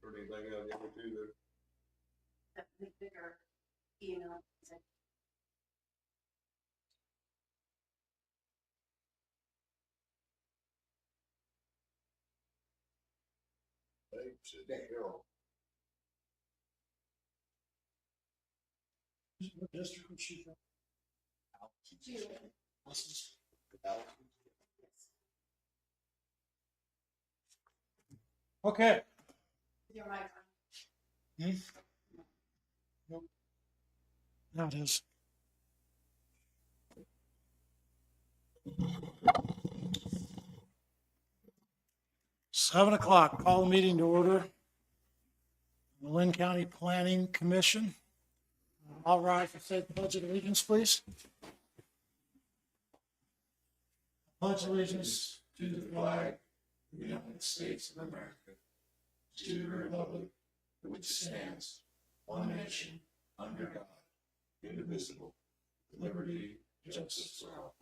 For anything out there too, there. That bigger email. Hey, sit down. What district was she from? Okay. Your mic on. Hmm? Nope. Now it is. Seven o'clock, call the meeting to order. The Linn County Planning Commission. All rise and say the pledge of allegiance, please. Pledge allegiance to the flag of the United States of America, to the republic for which stands one nation under God, indivisible, with liberty and justice for all.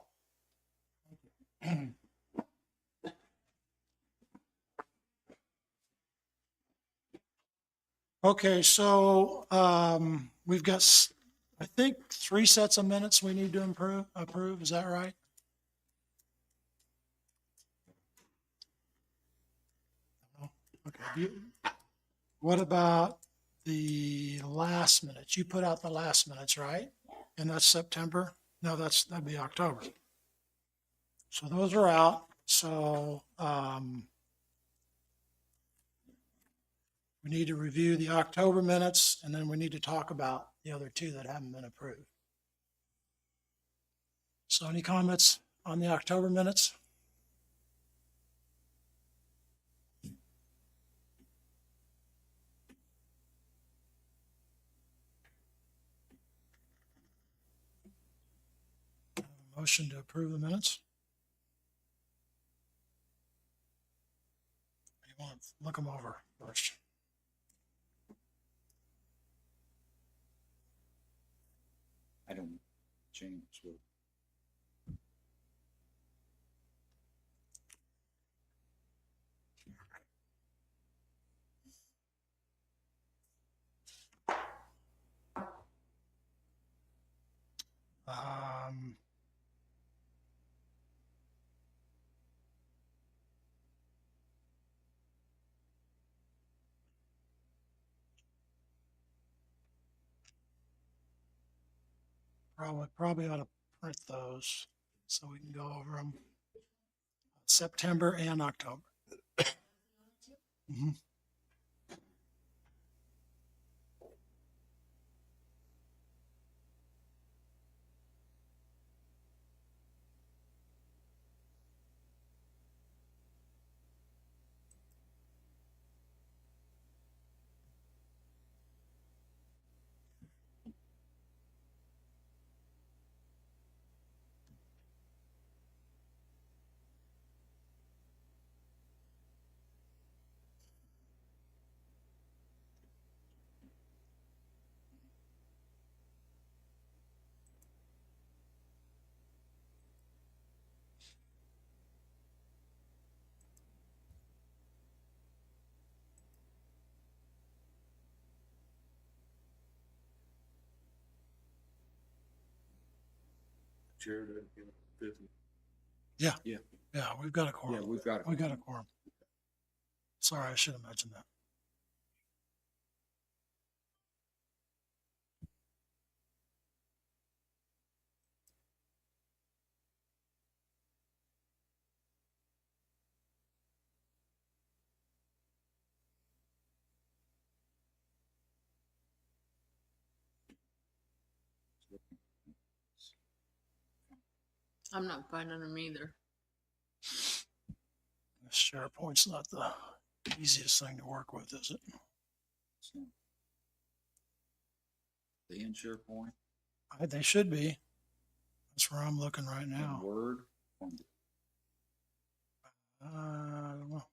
Okay, so we've got, I think, 3 sets of minutes we need to approve. Is that right? Okay. What about the last minutes? You put out the last minutes, right? And that's September? No, that'd be October. So those are out. So we need to review the October minutes, and then we need to talk about the other 2 that haven't been approved. So any comments on the October minutes? Motion to approve the minutes? You want to look them over first? I don't change. So. Probably ought to print those so we can go over them. September and October. Mhm. Chair doesn't get 50. Yeah, we've got a Yeah, quorum. we've got it. We got a quorum. Sorry, I should have mentioned that. I'm not finding them either. This SharePoint's not the easiest thing to work with, is it? So, the in SharePoint, They should be. That's where I'm looking right now. Word, I don't know.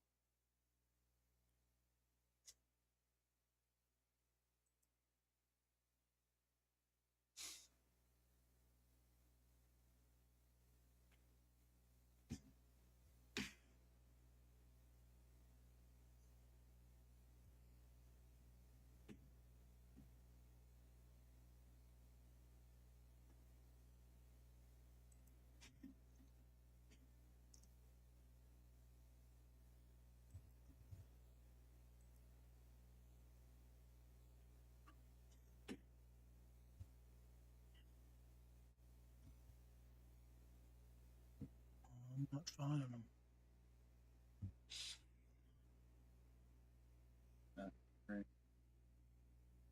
I'm not finding them.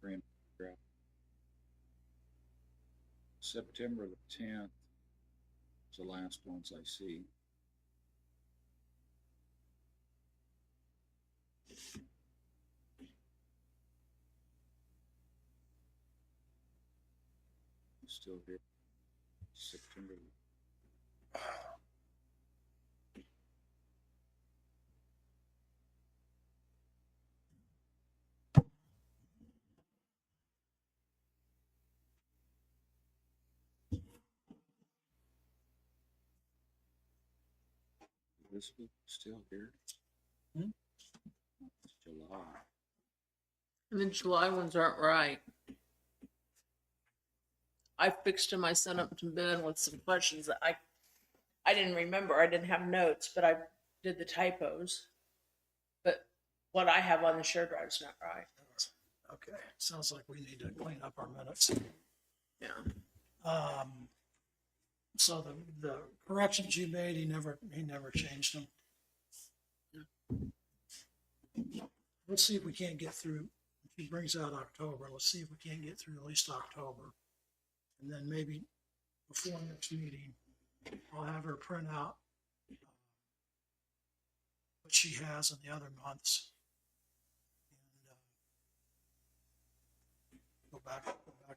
Grand- September the 10th is the last ones I see. Still here. September. This is still here. Hmm? It's July. And the July ones aren't right. I fixed him. I sent him to Ben with some questions that I didn't remember. I didn't have notes, but I did the typos. But what I have on the shared drive's not right. Okay, sounds like we need to clean up our minutes. Yeah. So the corrections you made, he never changed them. Let's see if we can't get through, if he brings out October, let's see if we can't get through at least October. And then maybe before next meeting, I'll have her print out what she has in the other months. And go back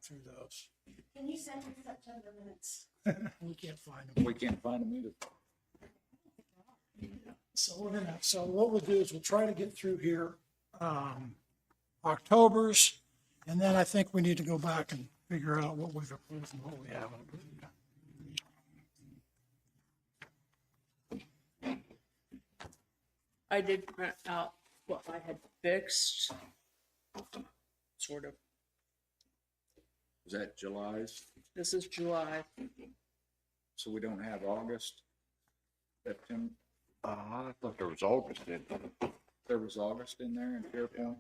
through those. Can you send me September minutes? We can't find them. We can't find them either. So what we'll do is we'll try to get through here, October's, and then I think we need to go back and figure out what we've approved and what we haven't approved. I did print out what I had fixed. Sort of. Is that July's? This is July. So we don't have August, September. I thought there was August in there. There was August in there in SharePoint.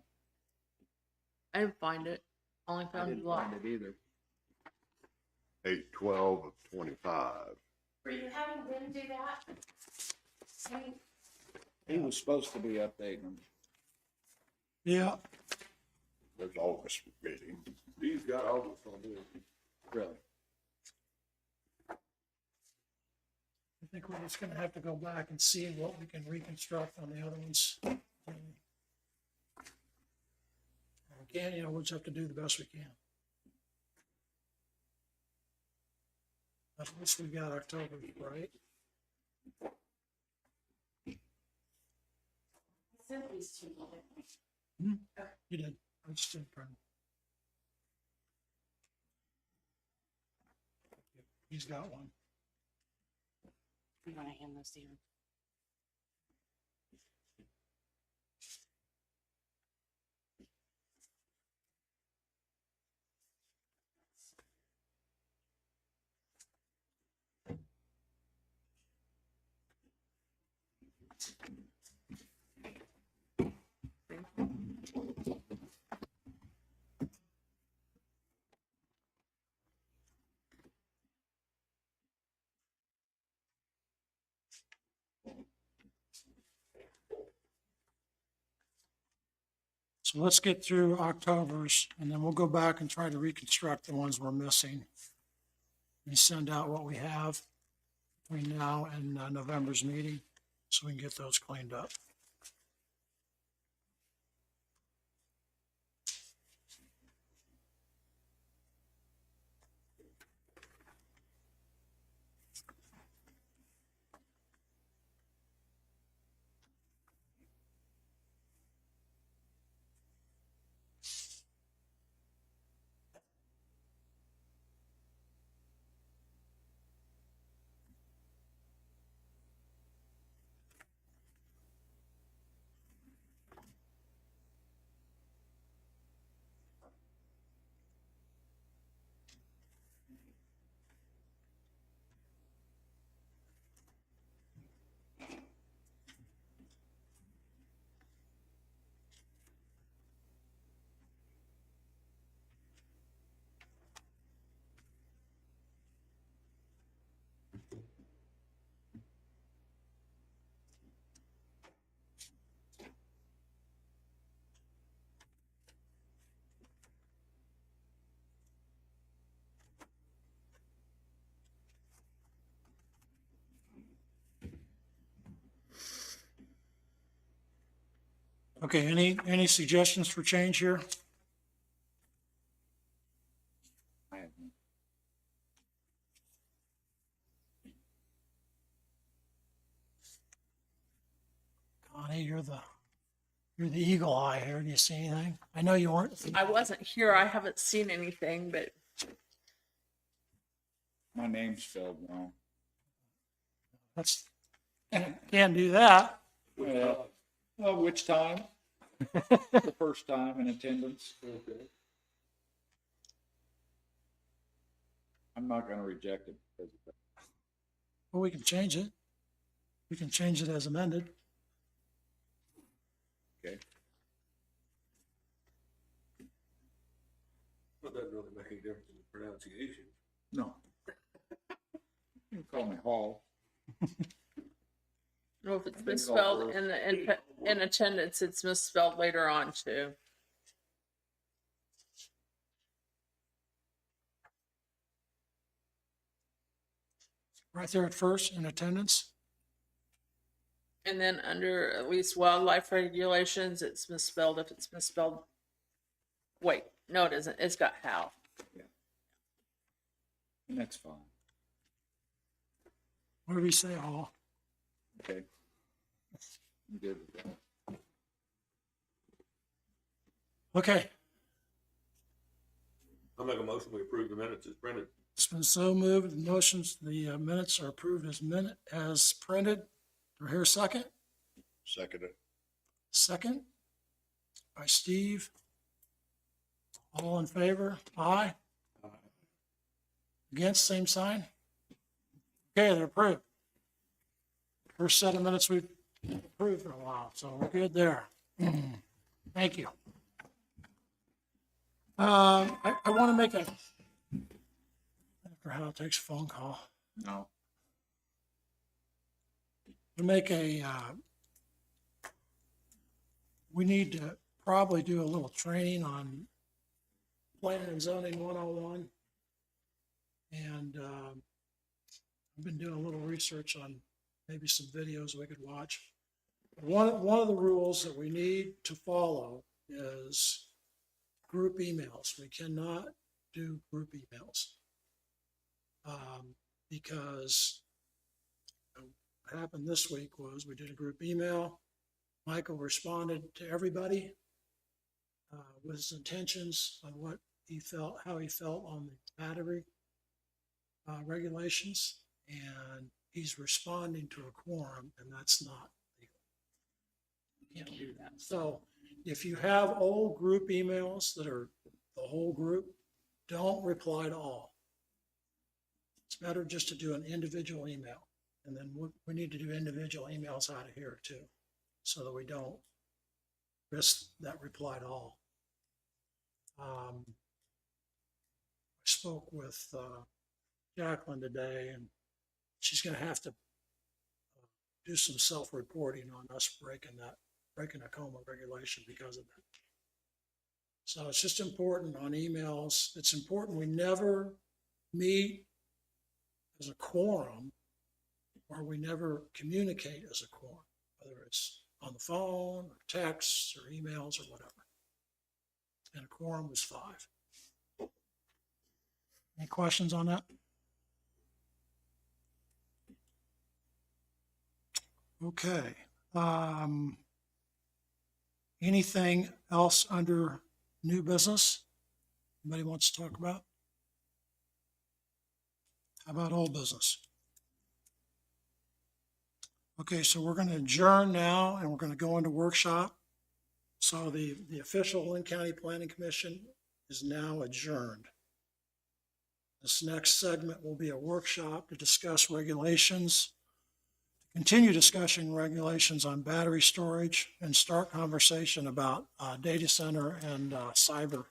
I didn't find it. Only I found didn't July. find it either. 8/12/25. Were you having them do that? I mean, He was supposed to be updating them. Yeah, There's August meeting. He's got August on here. Really? I think we're just gonna have to go back and see what we can reconstruct on the other ones. We can, we'll just have to do the best we can. At least we got October, right? I sent these to you. You did. I just didn't print. He's got one. You want to hand those to him? So let's get through October's, and then we'll go back and try to reconstruct the ones we're missing. And send out what we have between now and November's meeting, so we can get those cleaned up. Okay, any suggestions for change here? I have none. Connie, you're the eagle eye here. Do you see anything? I know you weren't. I wasn't here. I haven't seen anything, but My name's spelled wrong. That's, can't do that. Well, which time? The first time in attendance. Okay. I'm not gonna reject it because of that. Well, we can change it. We can change it as amended. Okay. Well, that doesn't really make any difference in the pronunciation. No. You can call me Hall. no, if it's think it's all misspelled worse. in attendance, it's misspelled later on too. Right there at first, in attendance. And then under at least wildlife regulations, it's misspelled if it's misspelled. Wait, no, it isn't. It's got how. And that's fine. What do we say, Hall? Okay. I'm good with that. Okay, I'll make a motion, we approve the minutes as printed. it's been so moved. The motions, the minutes are approved as printed. Do I hear a second? Second it. Second by Steve. All in favor? Aye. Against, same sign? Okay, they're approved. First set of minutes we've approved in a while, so we're good there. Thank you. I want to make after Hal takes a phone call, No. to make we need to probably do a little training on planning and zoning 101. And I've been doing a little research on maybe some videos we could watch. One of the rules that we need to follow is group emails. We cannot do group emails because what happened this week was we did a group email. Michael responded to everybody with his intentions on what he felt, how he felt on the battery regulations, and he's responding to a quorum, and that's not legal. You can't do that. So if you have old group emails that are the whole group, don't reply to all. It's better just to do an individual email, and then we need to do individual emails out of here too, so that we don't risk that reply to all. I spoke with Jacqueline today, and she's going to have to do some self-reporting on us breaking a coma regulation because of that. So it's just important on emails. It's important we never meet as a quorum, or we never communicate as a quorum, whether it's on the phone or texts or emails or whatever. And a quorum was 5. Any questions on that? Okay. Anything else under new business? Anybody wants to talk about? How about old business? Okay, so we're going to adjourn now and we're going to go into workshop. So the official Linn County Planning Commission is now adjourned. This next segment will be a workshop to discuss regulations, continue discussing regulations on battery storage, and start conversation about data center and cyber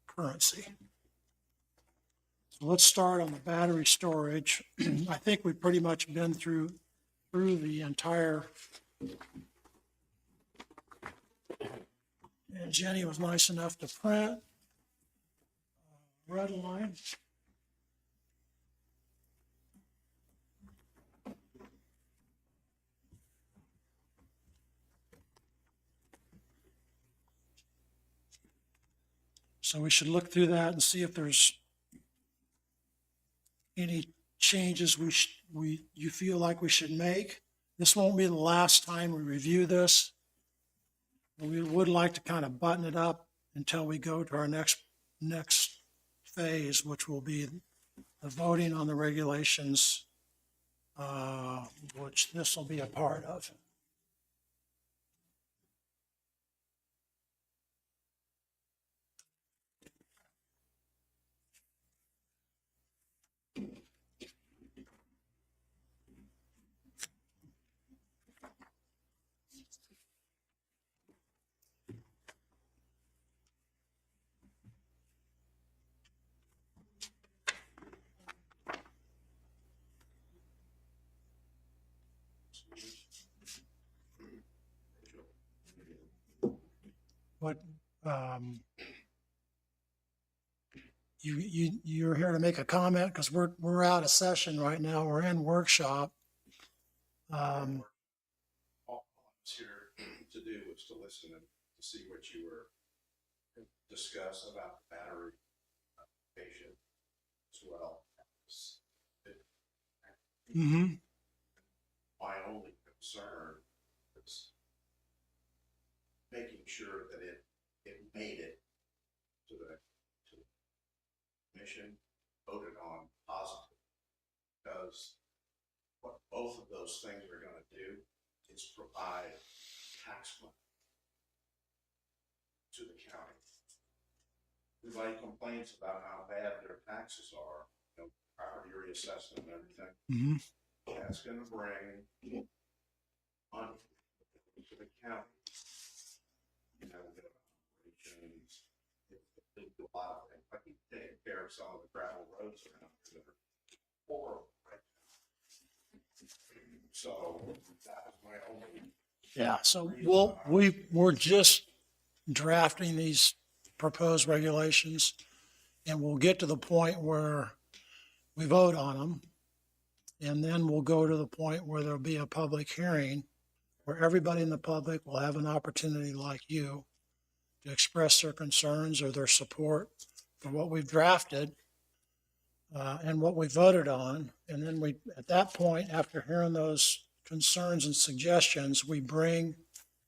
currency. So let's start on the battery storage. I think we've pretty much been through the entire. And Jenny was nice enough to print red line. So we should look through that and see if there's any changes you feel like we should make. This won't be the last time we review this. We would like to kind of button it up until we go to our next phase, which will be the voting on the regulations, which this will be a part of. What, you're here to make a comment because we're out of session right now. We're in workshop. All I was here to do was to listen and to see what you were discuss about the battery patient as well. Mm-hmm. My only concern is making sure that it made it to the commission, voted on positive. Because what both of those things are gonna do is provide tax money to the county. Everybody complains about how bad their taxes are, property reassessment and everything. Mm-hmm. That's gonna bring money to the county. We get operations, they do a lot of things, like you take care of some of the gravel roads around here that are horrible right now. So that was my only. Yeah, so we're just drafting these proposed regulations, and we'll get to the point where we vote on them. And then we'll go to the point where there'll be a public hearing where everybody in the public will have an opportunity like you to express their concerns or their support for what we've drafted and what we voted on. And then at that point, after hearing those concerns and suggestions, we bring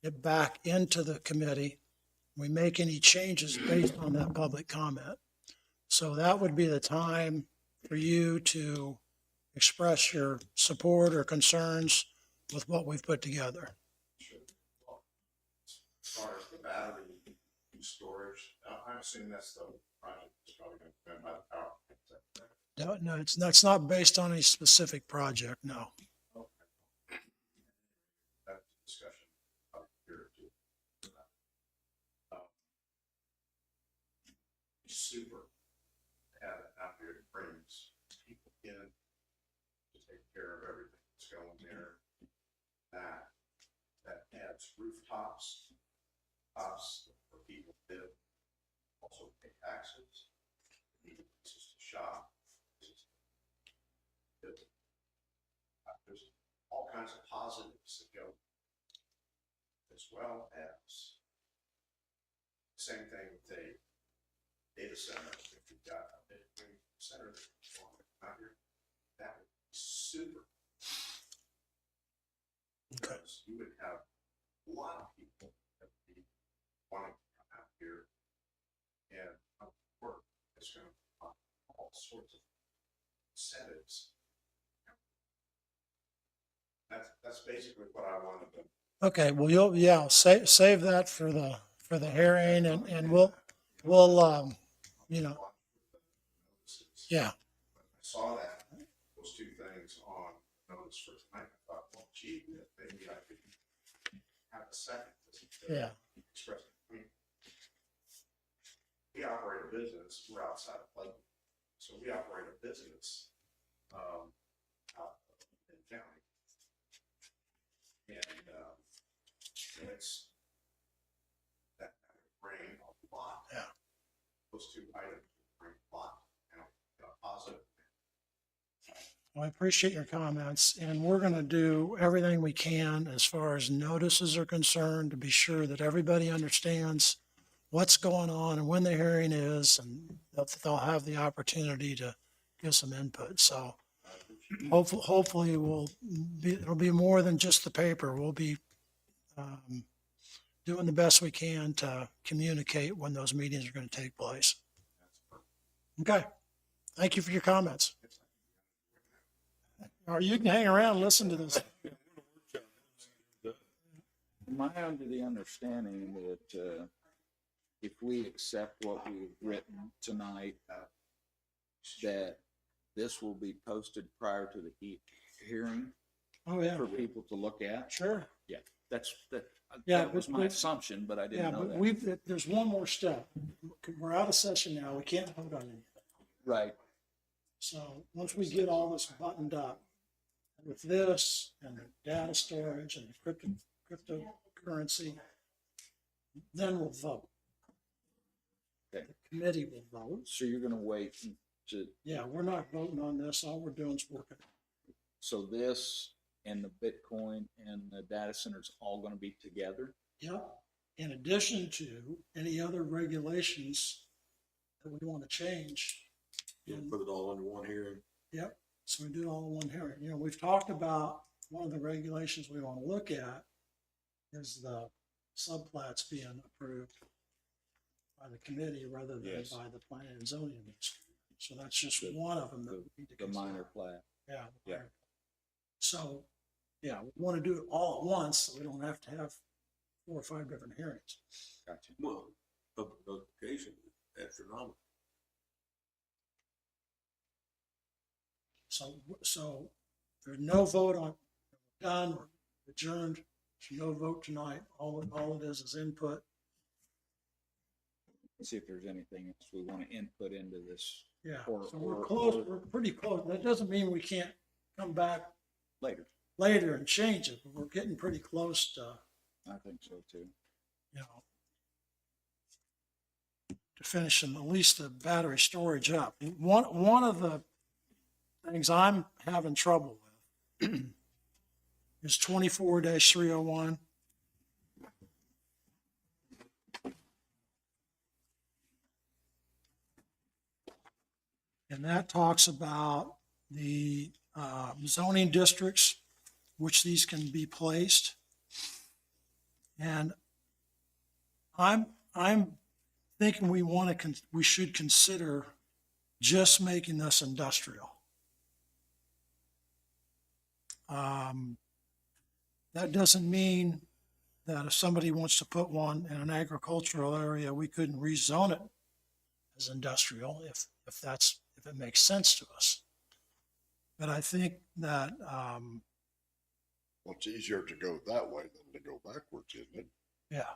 it back into the committee. We make any changes based on that public comment. So that would be the time for you to express your support or concerns with what we've put together. Sure. Well, as far as the battery storage, I'm assuming that's the project that's probably going to be done by the power. No, it's not based on any specific project, no. Okay. That's a discussion up here too. Super to have it out here. It brings people in to take care of everything that's going there. That adds rooftops, for people to live, also pay taxes, need places to shop. There's all kinds of positives that go, as well as same thing with a data center. If you've got a data center that's out here, that would be super. Because you would have a lot of people that would be wanting to come out here and work. It's going to provide all sorts of incentives. That's basically what I wanted to. Okay, well, save that for the hearing and we'll, yeah. I saw that, those two things on notice for tonight. I thought, well, gee, maybe I could have a second. Yeah. Express. We operate a business, we're outside of Linn, so we operate a business, out in Linn County. And it's, that bring a lot. Yeah. Those two items bring a lot, positive. Well, I appreciate your comments, and we're going to do everything we can as far as notices are concerned to be sure that everybody understands what's going on and when the hearing is, and they'll have the opportunity to give some input. So hopefully it'll be more than just the paper. We'll be doing the best we can to communicate when those meetings are going to take place. Okay. Thank you for your comments. Or you can hang around and listen to this. Am I under the understanding that if we accept what we've written tonight, that this will be posted prior to the hearing Oh, yeah. for people to look at? Sure. Yeah, that Yeah, was but my assumption, but I Yeah, didn't know but that. there's one more step. We're out of session now. We can't vote on anything. Right. So once we get all this buttoned up with this and the data storage and the cryptocurrency, then we'll vote. Okay. The committee will vote. So you're gonna wait to, Yeah, we're not voting on this. All we're doing is working. so this and the Bitcoin and the data centers all gonna be together? Yep. In addition to any other regulations that we want to change. You'll put it all under one hearing. Yep. So we do it all in one hearing. You know, we've talked about one of the regulations we want to look at is the subplats being approved by the committee rather than Yes. by the planning and zoning administrator. So that's just one of them that we need to The consider. minor plat. Yeah. the Yeah. minor. So, yeah, we want to do it all at once so we don't have to have 4 or 5 different hearings. Gotcha. Well, public notification, astronomical. So there's no vote on, done, we're adjourned. There's no vote tonight. All it is input. See if there's anything else we wanna input into this Yeah, Or- so we're or- close, or- we're pretty close. That doesn't mean we can't come back later. later and change it, but we're getting pretty close to, I think so too. you know, to finishing at least the battery storage up. One of the things I'm having trouble with is 24-301. And that talks about the zoning districts, which these can be placed. And I'm thinking we should consider just making this industrial. That doesn't mean that if somebody wants to put one in an agricultural area, we couldn't rezone it as industrial if it makes sense to us. But I think that, Well, it's easier to go that way than to go backwards, isn't it? yeah.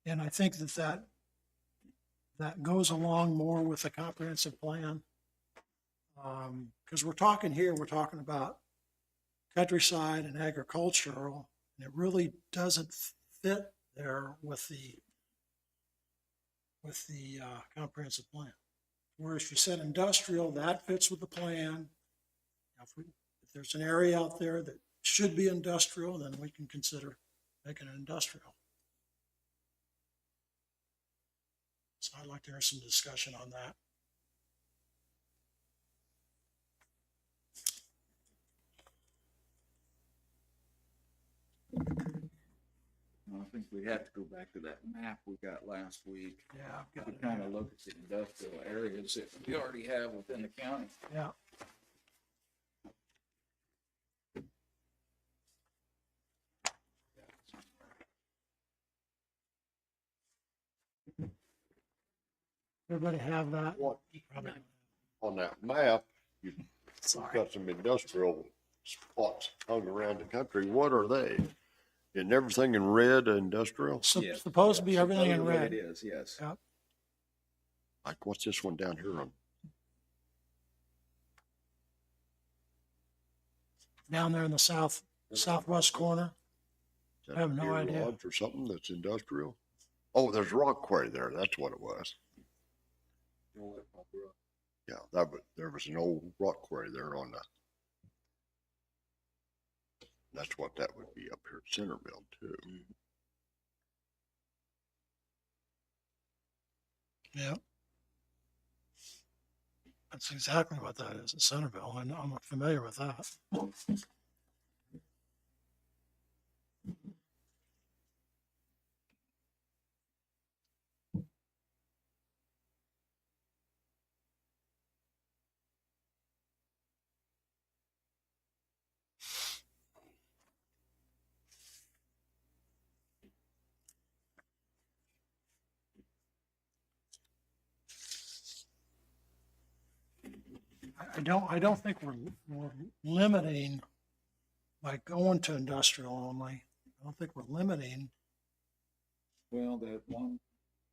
And I think that goes along more with the comprehensive plan. Because we're talking about countryside and agricultural, and it really doesn't fit there with the comprehensive plan. Whereas if you said industrial, that fits with the plan. If there's an area out there that should be industrial, then we can consider making it industrial. So I'd like to hear some discussion on that. I think we have to go back to that map we got last week. Yeah, I've got To it. kind of look at the industrial areas that we already have within the county. Yeah. Everybody have that? What, Probably. on that map, you've Sorry. got some industrial spots hung around the country. What are they? Isn't everything in red industrial? Yeah. Supposed to be everything in Supposedly red. It is, yes. Yeah. Like, what's this one down here on? Down there in the southwest corner. Is that I have no Deer idea. Lodge or something that's industrial? Oh, there's rock quarry there. That's what it was. Yeah, there was an old rock quarry there on the. That's what that would be up here at Centerville too. Yeah. That's exactly what that is at Centerville. And I'm familiar with that. I don't think we're limiting by going to industrial only. I don't think we're limiting. Well, that one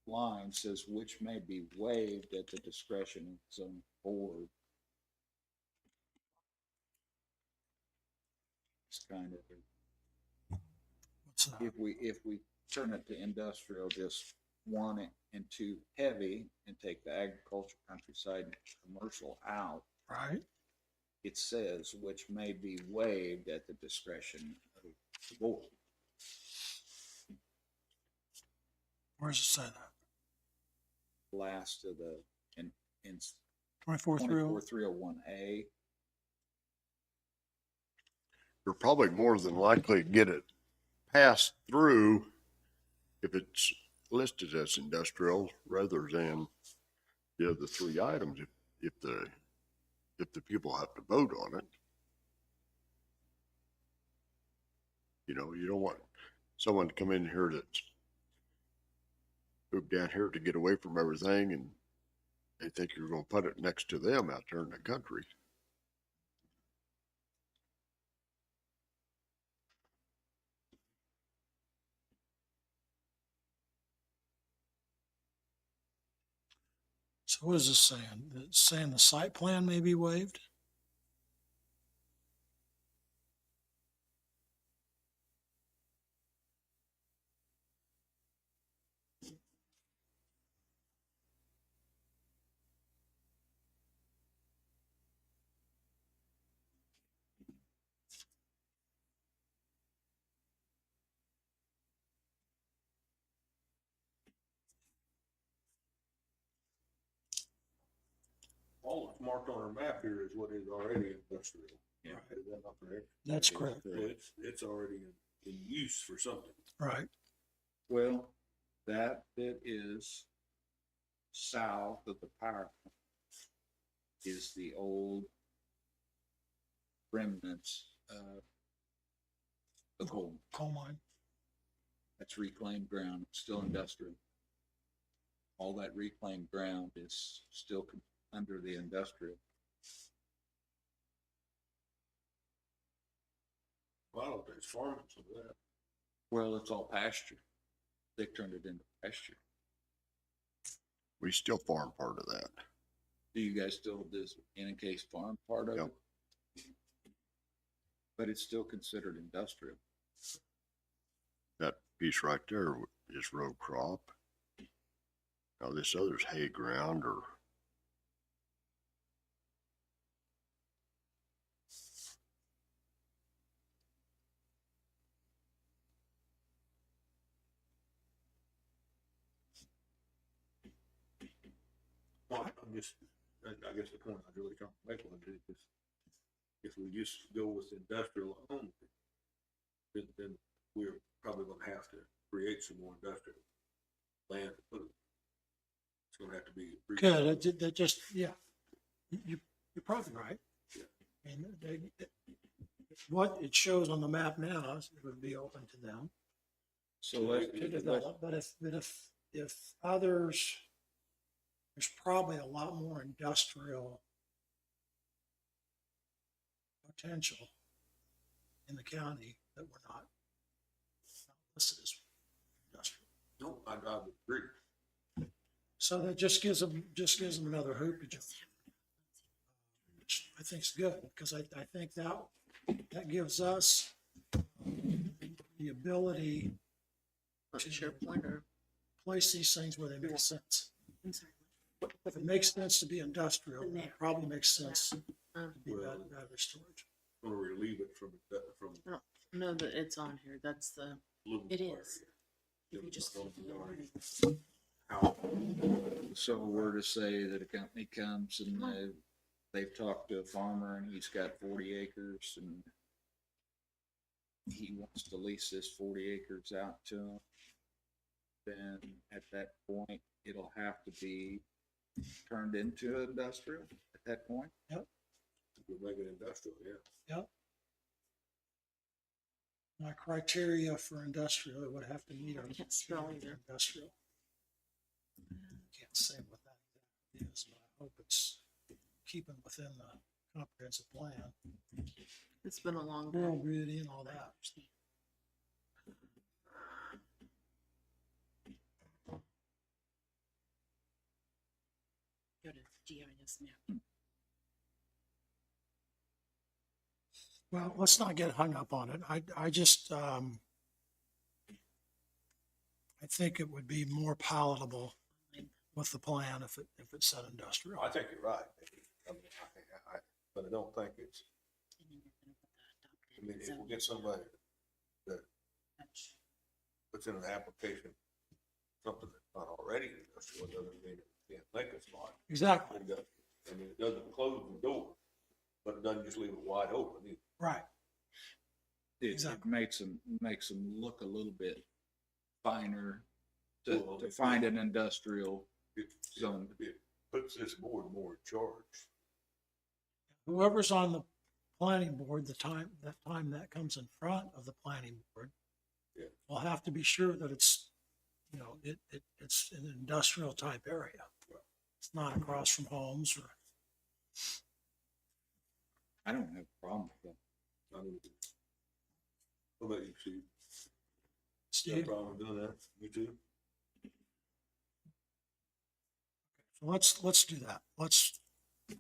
line says which may be waived at the discretion of some board. It's kind of, What's that? if we turn it to industrial, just 1 and 2 heavy and take the agriculture, countryside, and commercial out, Right? it says which may be waived at the discretion of the board. Where does it say that? Last of the, in 24-3. 301A. You're probably more than likely to get it passed through if it's listed as industrial rather than the other 3 items, if the people have to vote on it. You know, you don't want someone to come in here that's moved down here to get away from everything and they think you're gonna put it next to them out there in the country. So what is this saying? It's saying the site plan may be waived? All that's marked on our map here is what is already industrial. Yeah. Is that not correct? That's correct. So it's already in use for something. Right. Well, that bit is south of the power plant is the old remnants of the gold. Coal mine. That's reclaimed ground, it's still industrial. All that reclaimed ground is still under the industrial. Well, I don't think it's farming some of that. Well, it's all pasture. They turned it into pasture. We still farm part of that. Do you guys still do this in-case farm part of Yep. it? But it's still considered industrial. That piece right there is row crop. Now this other's hay ground or Well, I'm just, I guess the point I was really trying to make was if we just go with industrial only, then we're probably gonna have to create some more industrial land to put it. It's gonna have to be. Good. That just, yeah. You're probably right. Yeah. And what it shows on the map now is it would be open to them So to develop. But if others, there's probably a lot more industrial potential in the county that we're not listed as industrial. No, I would agree. So that just gives them another hoop to jump. Which I think is good, because I think that gives us the ability What's your point or? place these things where they make sense. I'm sorry. If it makes sense to be industrial, it probably makes sense to be Well- battery storage. I'm gonna relieve it from No, that it's on here. That's the, little. It is. If you just. How So we're to say that a company comes and they've talked to a farmer and he's got 40 acres and he wants to lease this 40 acres out to him. Then at that point, it'll have to be turned into industrial at that point. We'll make it industrial, yeah. My criteria for industrial, it would have to meet our. Can't spell either. Industrial. Can't say what that is, but I hope it's keeping within the comprehensive plan. It's been a long Rural time. beauty and all that. Go to GIS map. Well, let's not get hung up on it. I just, I think it would be more palatable with the plan if it said industrial. I think you're right. I mean, but I don't think it's, I mean, if we get somebody that puts in an application, something that's not already industrial, it doesn't mean it can't make a spot. Exactly, Industrial. I mean, it doesn't close the door, but it doesn't just leave it wide open either. right. It Exactly. makes them look a little bit finer to Well, find an industrial It zone. puts this board more in charge. Whoever's on the planning board, that time that comes in front of the planning board, Yeah. will have to be sure that it's, you know, it's an industrial type area. It's not across from homes or. I don't have a problem with that. I mean, what about you, Steve? No Steve, problem doing that? You too? so let's do that.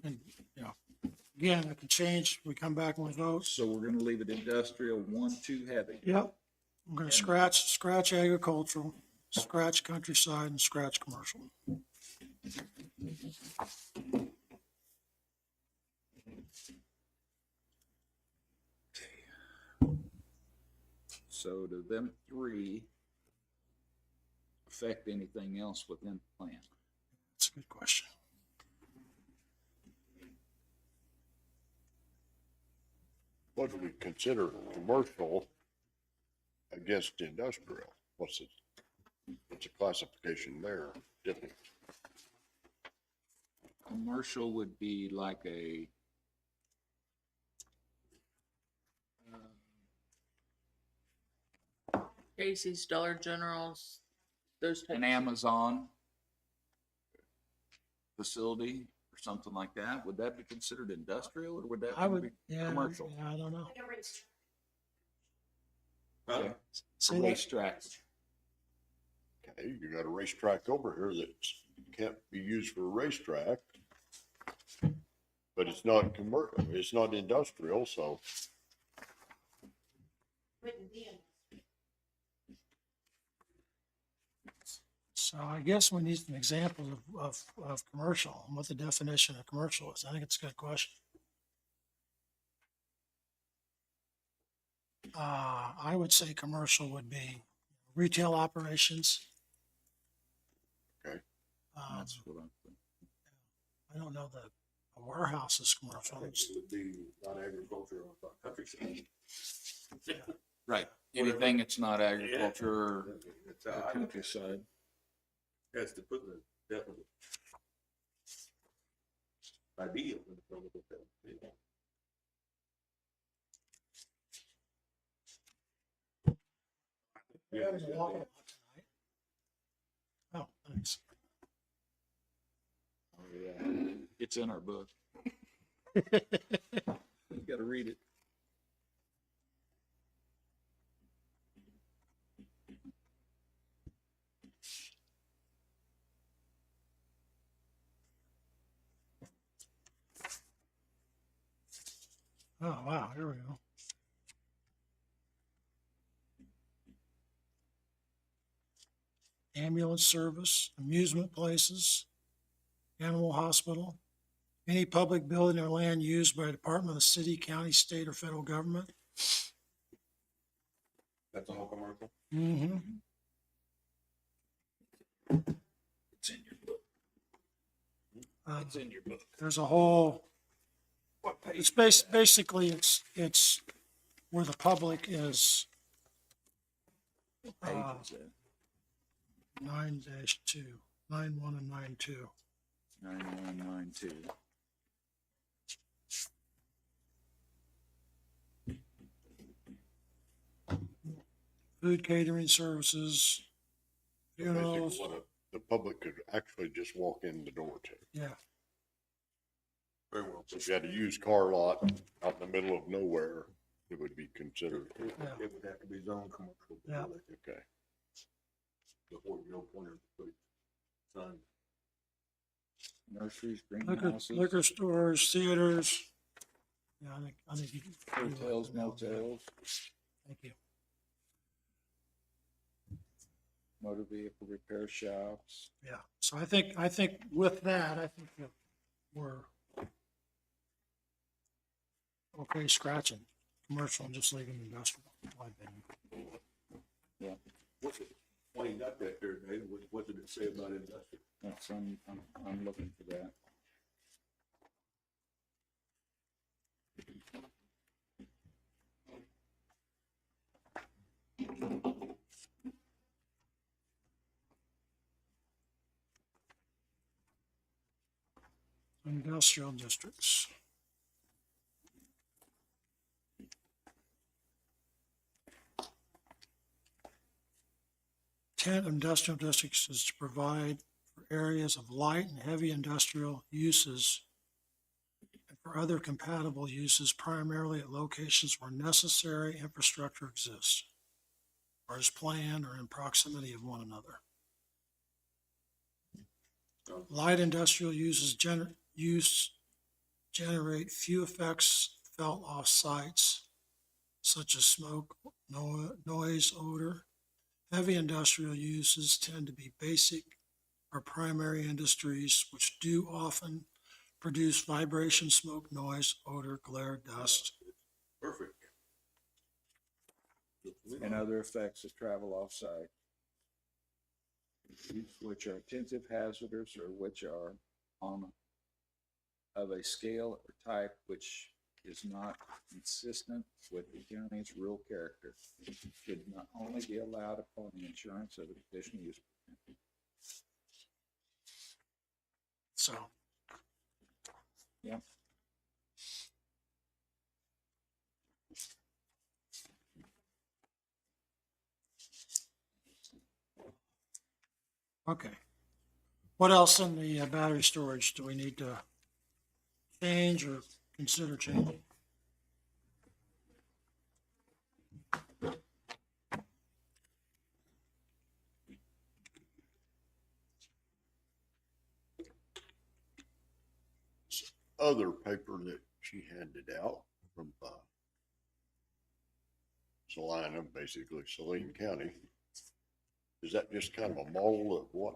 And, you know, again, it can change. We come back and we vote. So we're gonna leave it industrial, 1, 2 heavy. Yep. I'm gonna scratch agricultural, scratch countryside, and scratch commercial. So do them 3 affect anything else within the plan? That's a good question. What do we consider commercial against industrial? What's the classification there? Different. Commercial would be like a Casey's, Dollar General's, those types. an Amazon facility or something like that. Would that be considered industrial or would that I would, be yeah, commercial? yeah, I don't know. Like a racetrack. Huh? Say A that- racetrack. Okay, you got a racetrack over here that can't be used for a racetrack. But it's not it's not industrial, so Wouldn't be in. So I guess we need some examples of commercial and what the definition of commercial is. I think it's a good question. I would say commercial would be retail operations. Okay. That's what I'm thinking. I don't know that a warehouse is I commercial. think it would be not agricultural, but countryside. Right. Anything that's not agriculture or It's, countryside. has to put the definite ideal in front of it. Yeah, there's a lot of tonight. Oh, thanks. Oh, yeah. It's in our book. You gotta read it. Oh, wow, here we go. Ambulance service, amusement places, animal hospital, any public building or land used by a department of city, county, state, or federal government. That's all commercial? Mm-hmm. It's in your book. It's in your book. There's a whole, What page? it's basically, it's where the public is, Page is it? 9-2, 9-1 and 9-2. 9192. Food catering services, Basically, funerals, what the public could actually just walk in the door to. yeah. Very well. If you had a used car lot out in the middle of nowhere, it would be considered. It would have to be zone commercial. Yeah. Okay. Before you know, point of put sign. Nurseries, Liquor, greenhouses, liquor stores, theaters. Yeah, I think you can. hotels, motels, Thank you. motor vehicle repair shops. Yeah, so I think with that, I think that we're okay scratching commercial and just leaving industrial, in my opinion. What's it, why you got that there, Dave? What did it say about industrial? That's, I'm looking for that. Industrial districts. Intent of industrial districts is to provide for areas of light and heavy industrial uses and for other compatible uses primarily at locations where necessary infrastructure exists or is planned or in proximity of one another. Light industrial generate few effects felt off sites, such as smoke, noise, odor. Heavy industrial uses tend to be basic or primary industries, which do often produce vibration, smoke, noise, odor, glare, dust. Perfect. And other effects that travel off-site, which are attentive, hazardous, or which are on of a scale or type which is not consistent with the county's rural character, should not only be allowed upon the insurance of a conditional use permit. So, Yeah. okay. What else in the battery storage do we need to change or consider changing? Other paper that she handed out from, Salina, basically Linn County. Is that just kind of a model of what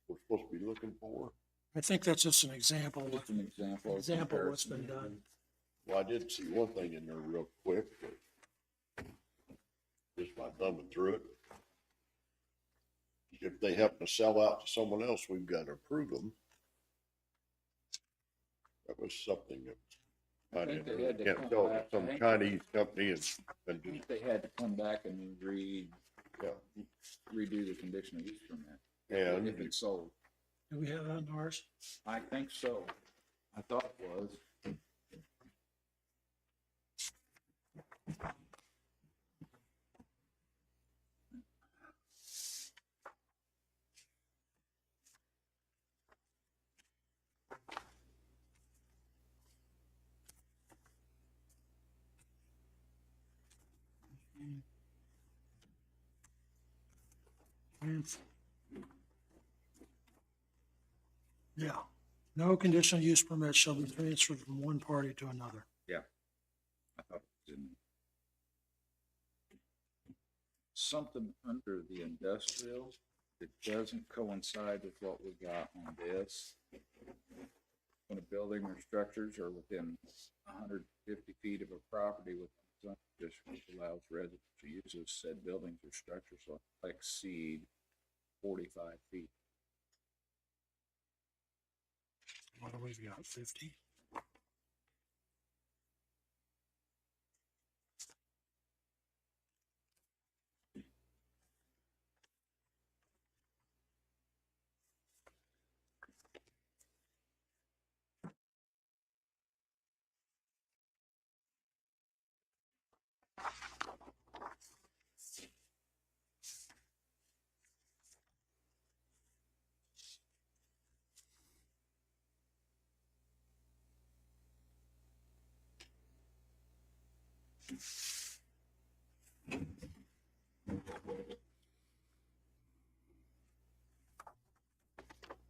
we're supposed to be looking for? I think that's just an example, Just an example. of example of what's comparison. been done. Well, I did see one thing in there real quick, but just by thumbing through it. If they happen to sell out to someone else, we've got to approve them. That was something that I I think didn't they really had to can't come tell, back. I some think- Chinese company and I just, think they had to come back and yeah. redo the conditional use permit. And If it's sold. Do we have that in ours? I think so. I thought it was. Yeah, no conditional use permit shall be transferred from one party to another. I thought it was in something under the industrial that doesn't coincide with what we got on this. When a building or structures are within 150 feet of a property with zone district allows residents to use of said buildings or structures will exceed 45 feet. What do we've got, 50?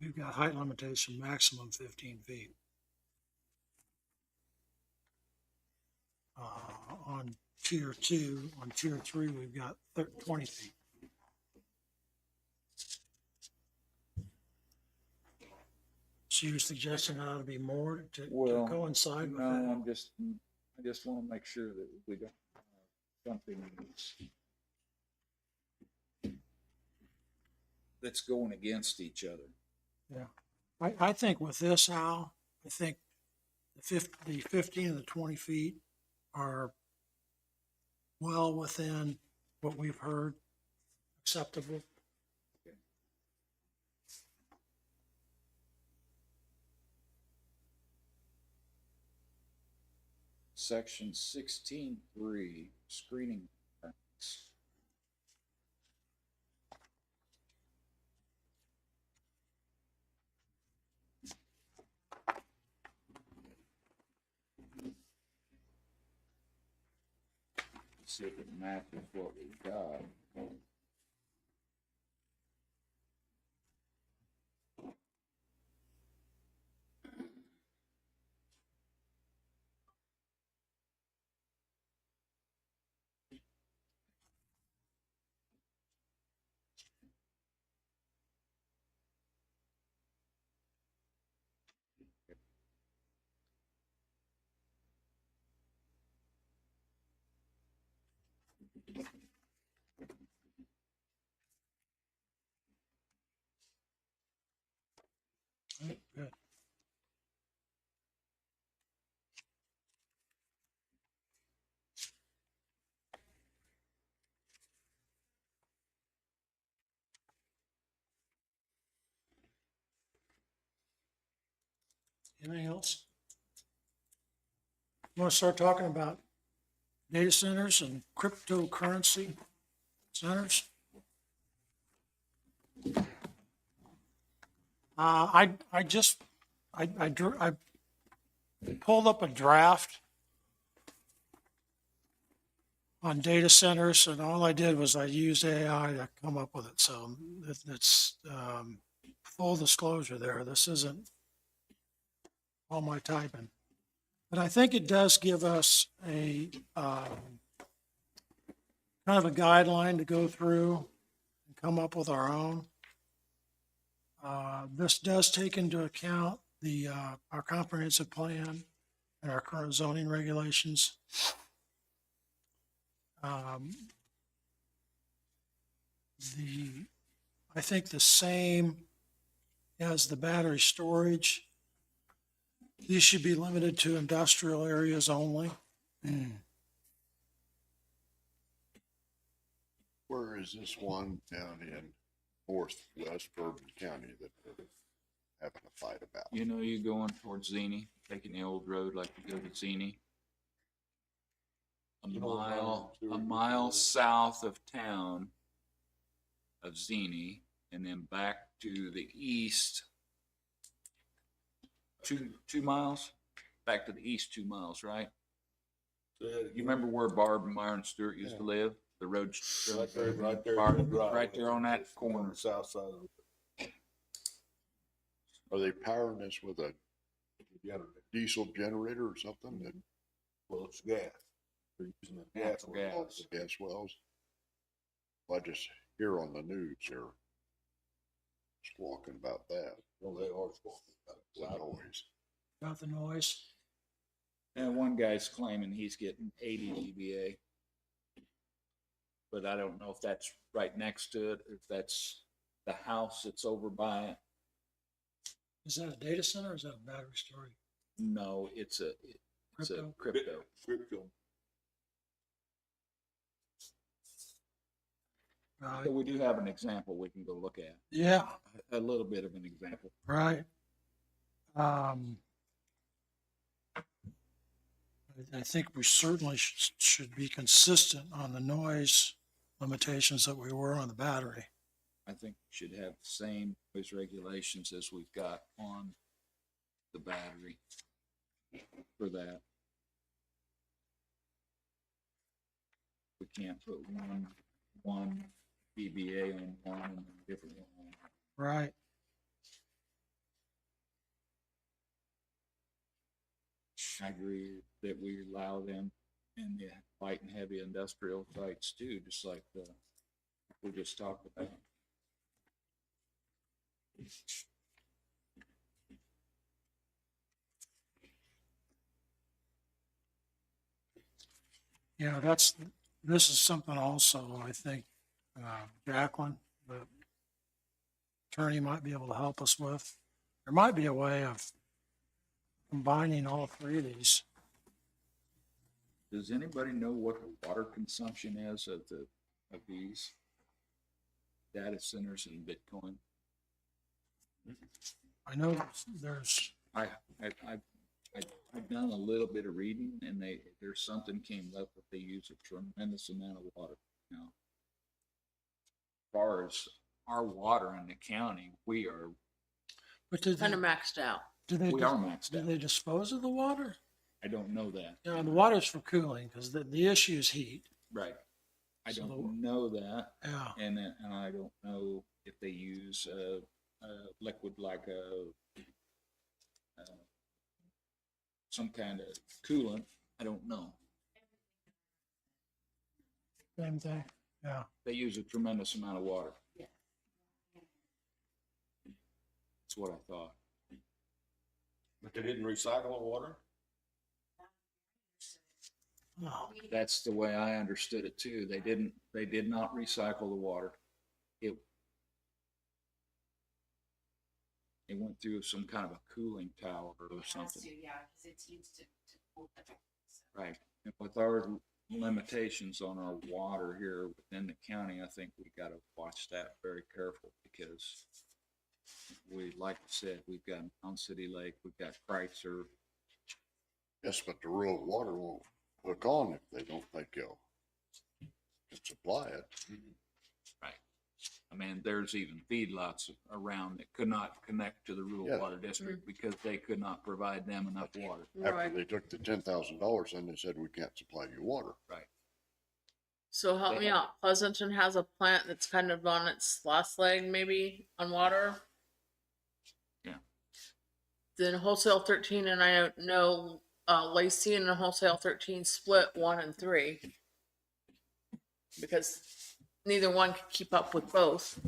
We've got height limitation maximum 15 feet. On tier 2, on tier 3, we've got 20 feet. So you're suggesting it ought to be more to Well, coincide with no, that? I just want to make sure that we don't have something that's going against each other. Yeah. I think with this, Al, I think the 15 and the 20 feet are well within what we've heard acceptable. Section 16.3, screening permits. See if it matches what we've got. Right, good. Anything else? You want to start talking about data centers and cryptocurrency centers? I pulled up a draft on data centers, and all I did was I used AI to come up with it. So it's full disclosure there. This isn't all my typing, but I think it does give us a kind of a guideline to go through and come up with our own. This does take into account our comprehensive plan and our current zoning regulations. I think the same as the battery storage. These should be limited to industrial areas only. Where is this one down in northwest Bourbon County that we're having a fight about? You know, you going towards Zini, taking the old road like you go to Zini. A mile south of town of Zini, and then back to the east. 2 miles? Back to the east 2 miles, right? You remember where Barb and Myron Stewart used to live? The road. Right there. Right there on that corner. South side of it. Are they powering this with a diesel generator or something? That, Well, it's gas. They're using the gas. Natural gas. oh, the gas wells? Well, I just hear on the news they're squawking about that. Well, they are squawking The about it. noise. Got the noise. And one guy's claiming he's getting 80 dBA. But I don't know if that's right next to it, or if that's the house that's over by it. Is that a data center or is that a battery storage? No, it's a Crypto? crypto. Crypto. So we do have an example we can go look at, Yeah, a little bit of an example. right. I think we certainly should be consistent on the noise limitations that we were on the battery. I think we should have the same noise regulations as we've got on the battery for that. We can't put one dBA on one and a different one on. Right. I agree that we allow them in the light and heavy industrial sites too, just like we just talked about. Yeah, this is something also, I think, Jacqueline, the attorney might be able to help us with. There might be a way of combining all three of these. Does anybody know what the water consumption is of these data centers in Bitcoin? I know there's, I've done a little bit of reading, and there's something came up that they use a tremendous amount of water now. As far as our water in the county, we are but did Kind they, of maxed out. we are maxed did out. they dispose of the water? I don't know that. You know, the water's for cooling because the issue is heat. Right. I So don't know that, Yeah. and I don't know if they use a liquid like some kind of coolant. I don't know. Same thing. Yeah. They use a tremendous amount of water. That's what I thought. But they didn't recycle the water? No. That's the way I understood it too. They did not recycle the water. It went through some kind of a cooling tower or something. Yeah, because it's used to cool the. Right. And with our limitations on our water here within the county, I think we got to watch that very careful because like I said, we've got Mound City Lake, we've got Kreitzer. Yes, but the rural water won't hook on if they don't think they'll supply it. Right. I mean, there's even feedlots around that could not connect to the rural Yeah. water district because they could not provide them enough water. After Right. they took the $10,000, then they said, we can't supply you water. Right. So help They me have- out. Pleasanton has a plant that's kind of on its last leg, maybe on water. Yeah. Then wholesale 13, and I know Lacey and wholesale 13 split 1 and 3 because neither one could keep up with both.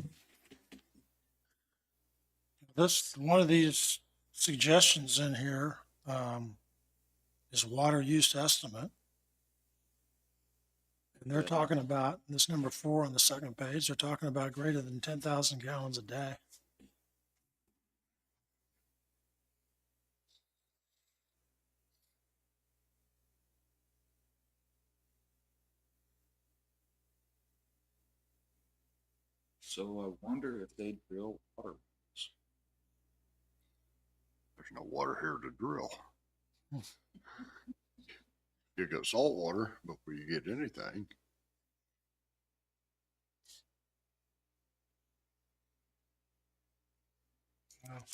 One of these suggestions in here is water use estimate. And they're talking about, this number 4 on the second page, they're talking about greater than 10,000 gallons a day. So I wonder if they drill water. There's no water here to drill. You got salt water, but will you get anything? Wow.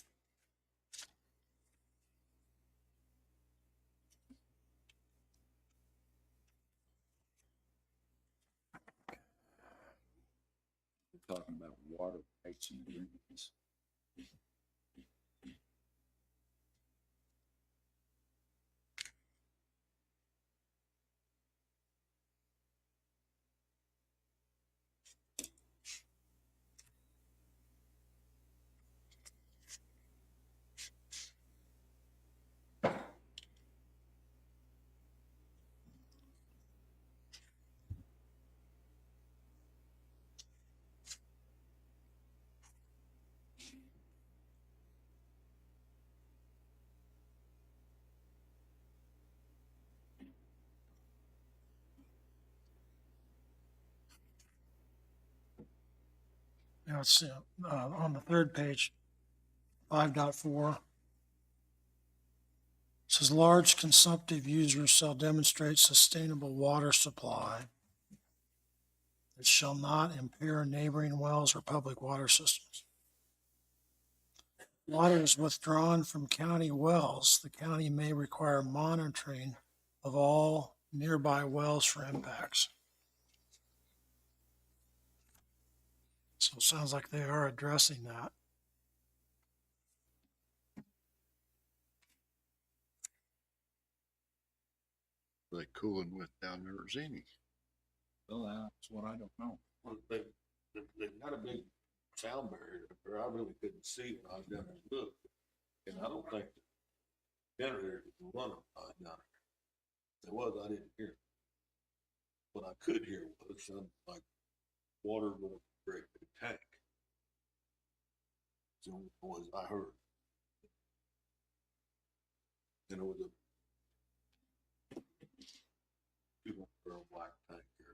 We're talking about water rights and agreements. Now it's, on the third page, 5.4. Says large consumptive users shall demonstrate sustainable water supply. It shall not impair neighboring wells or public water systems. Water is withdrawn from county wells. The county may require monitoring of all nearby wells for impacts. So it sounds like they are addressing that. They cooling with down there at Zini. Well, that's what I don't know. Well, they've got a big sound barrier up there. I really couldn't see when I was down there and looked. And I don't think the generator was running down there. If it was, I didn't hear it. What I could hear was something like water going to a great big tank. It's the only noise I heard. And it was a 200-barrel black tank here.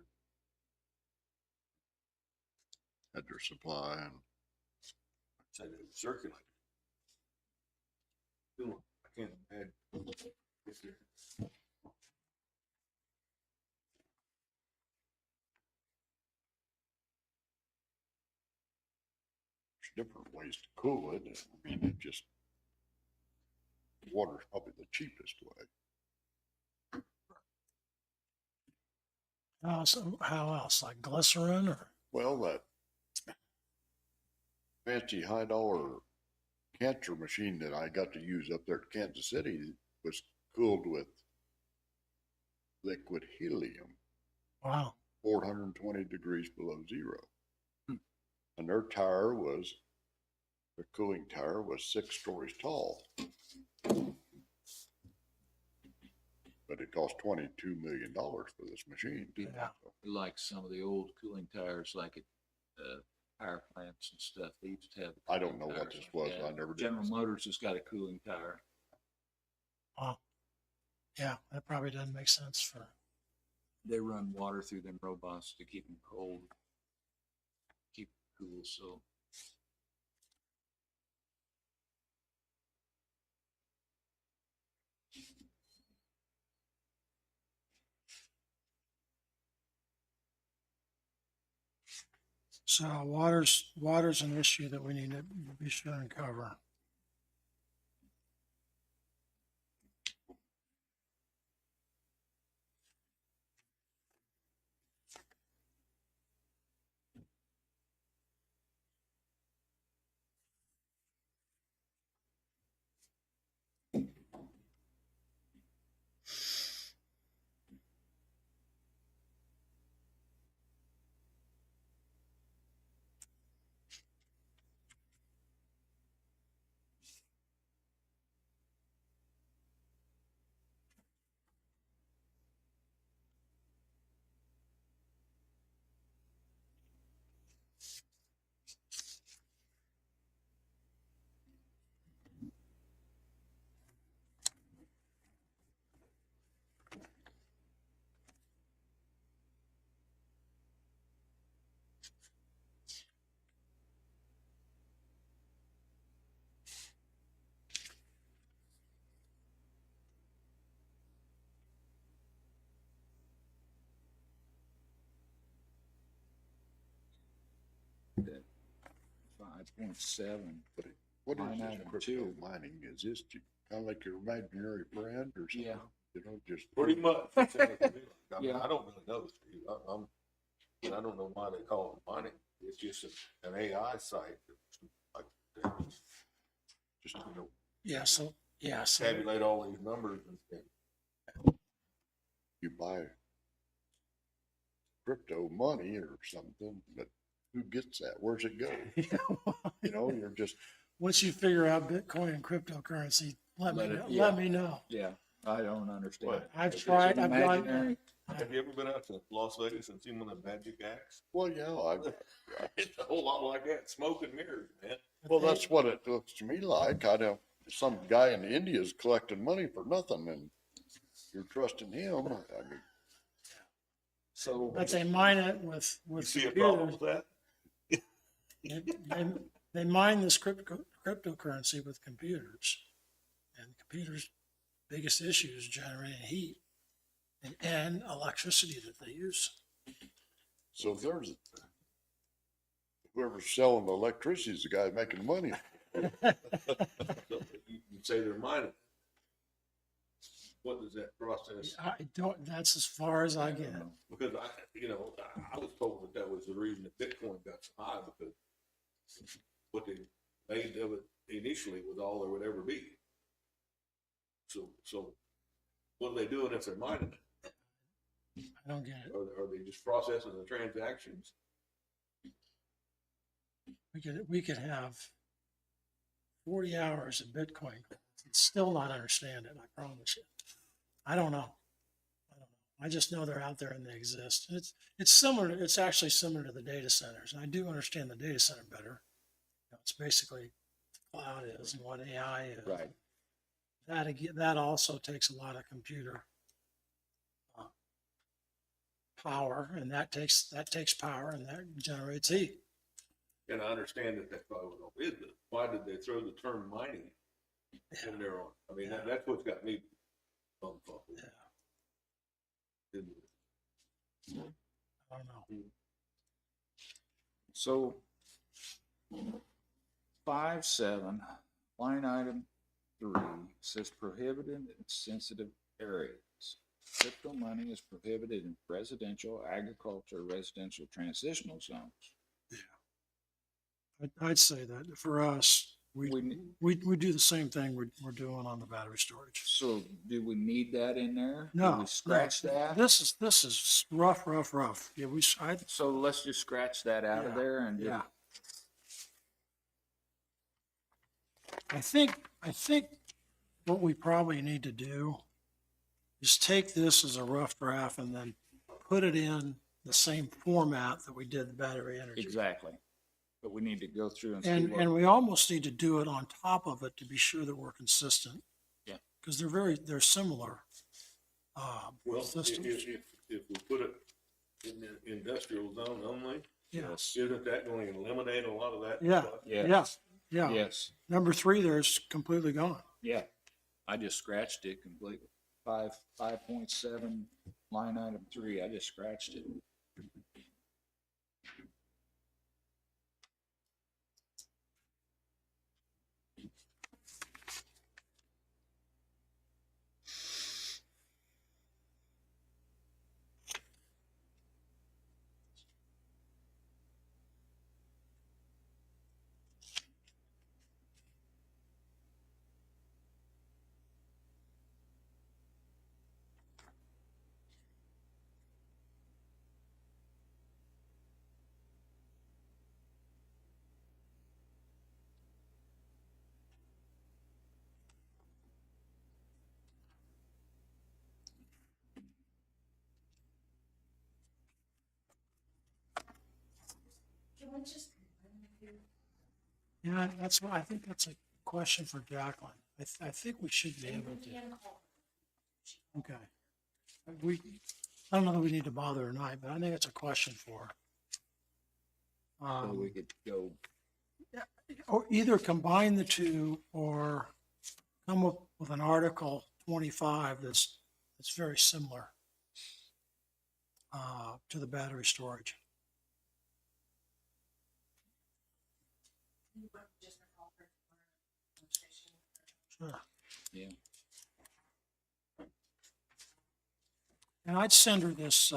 Had their supply and Said it was circulating. I can't imagine. If there- there's different ways to cool it. I mean, it just, water's probably the cheapest way. How else? Like glycerin or? Well, that fancy high dollar cancer machine that I got to use up there at Kansas City was cooled with liquid helium, Wow. 420 degrees below zero. And their tower was, the cooling tower was 6 stories tall. But it cost $22 million for this machine. Yeah. Like some of the old cooling towers, like at power plants and stuff, they used to have. I don't know what towers this like was. that. I never did. General Motors has got a cooling tower. Wow. Yeah, that probably doesn't make sense for. They run water through them robots to keep them cold, keep them cool. So So water's an issue that we need to be sure and cover. that 5.7. What is Line this item crypto two. mining? Is this kind of like your imaginary friend or something? Yeah. You know, just Pretty much. It sounds to me like- I mean, Yeah. I don't really know, Steve. I don't know why they call it mining. It's just an AI site. Like, just, So tabulate all these numbers and you buy crypto money or something, but who gets that? Where's it go? You know, you're just, once you figure out Bitcoin and cryptocurrency, let me know. Yeah, I don't understand. What? I've tried. I've Imaginary. tried. Have you ever been out to Las Vegas and seen one of the magic acts? well, yeah, It's a whole lot like that, smoke and mirrors, man. well, that's what it looks to me like. I don't, some guy in India is collecting money for nothing and you're trusting him. I mean, So But they mine it with you see a problem computers. with that? They mine this cryptocurrency with computers. And computers' biggest issue is generating heat and electricity that they use. So if there's, whoever's selling the electricity is the guy making money. So you say they're mining. What does that process? I don't, that's as far as I get. Because I was told that was the reason that Bitcoin got so high, because what they made of it initially was all there would ever be. So what are they doing if they're mining it? I don't get it. Are they just processing the transactions? We could have 40 hours of Bitcoin and still not understand it, I promise you. I don't know. I just know they're out there and they exist. And it's similar, it's actually similar to the data centers. And I do understand the data center better. It's basically what cloud is and what AI is. Right. That also takes a lot of computer power, and that takes power, and that generates heat. And I understand that that's probably what it is, but why did they throw the term mining in there on? I mean, that's what's got me bummed off. Yeah. I don't know. So 5.7, line item 3 says prohibited in sensitive areas. Crypto money is prohibited in residential, agriculture, residential transitional zones. I'd say that for us, we do the same thing we're doing on the battery storage. So do we need that in there? No, Do we scratch that? This is rough. Yeah, So let's just scratch that out of there and yeah. just, I think what we probably need to do is take this as a rough draft and then put it in the same format that we did the battery energy. exactly. But we need to go through and see And what, we almost need to do it on top of it to be sure that we're consistent. Yeah. Because they're similar. Well, systems. if we put it in the industrial zone only, Yes. isn't that going to eliminate a lot of that? Yeah. stuff? yes, Yeah. yes, Number 3 there's completely gone. yeah. I just scratched it completely. 5.7, line item 3, I just scratched it. Can we just? Yeah, that's what I think that's a question for Jacqueline. I think we should be able to. Okay. I don't know that we need to bother tonight, but I think it's a question for her. So we could go, Or either combine the two or come up with an Article 25 that's very similar to the battery storage. Sure. yeah. And I'd send her this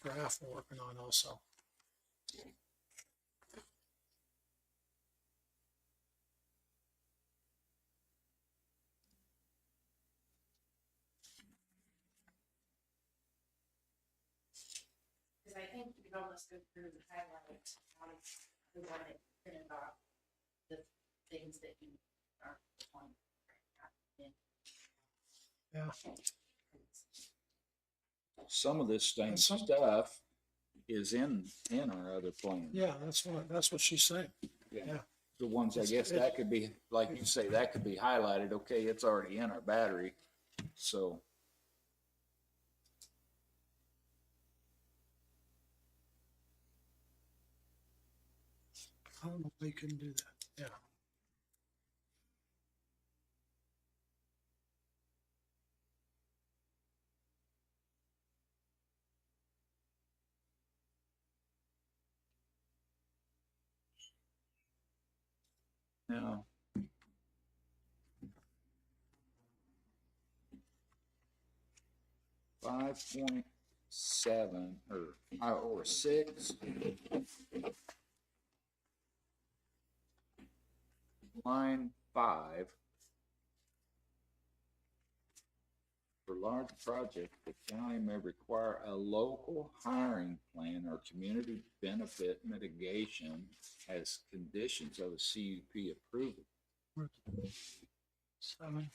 draft we're working on also. Because I think you could almost go through and highlight the one that printed off the things that you are on. Yeah. Some of this same And some- stuff is in our other plan. Yeah, that's what she's saying. Yeah. The ones, I guess that could be, like you say, that could be highlighted, okay, it's already in our battery, so. I don't know if they couldn't do that, yeah. Now, five point seven or six. Line 5. For large projects, the county may require a local hiring plan or community benefit mitigation as conditions of a CUP approval. 7.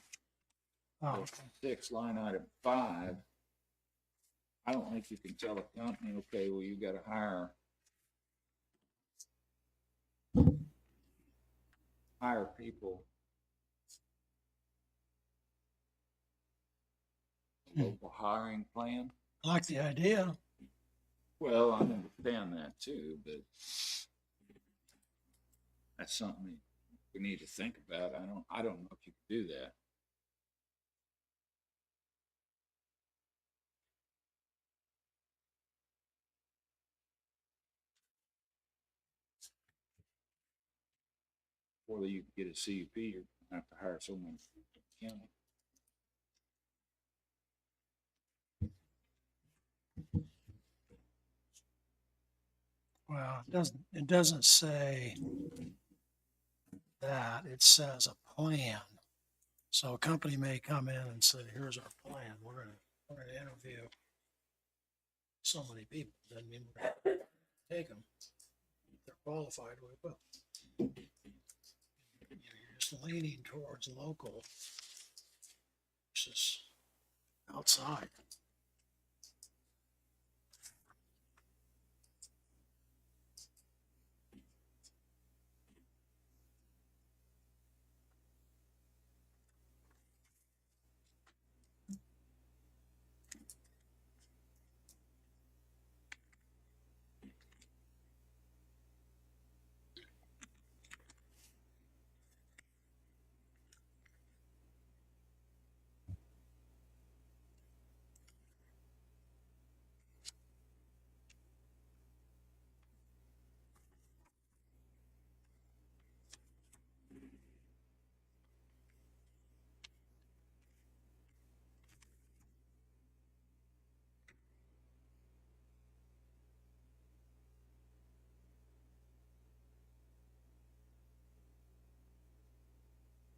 Oh, okay. 6, line item 5. I don't think you can tell a company, okay, well, you gotta hire people. Local hiring plan. I like the idea. Well, I understand that too, but that's something we need to think about. I don't know if you can do that. Before you get a CUP, you're gonna have to hire someone from the county. Well, it doesn't say that, it says a plan. So a company may come in and say, here's our plan, we're gonna interview so many people, doesn't mean we're gonna take them. If they're qualified, we will. You're just leaning towards local versus outside.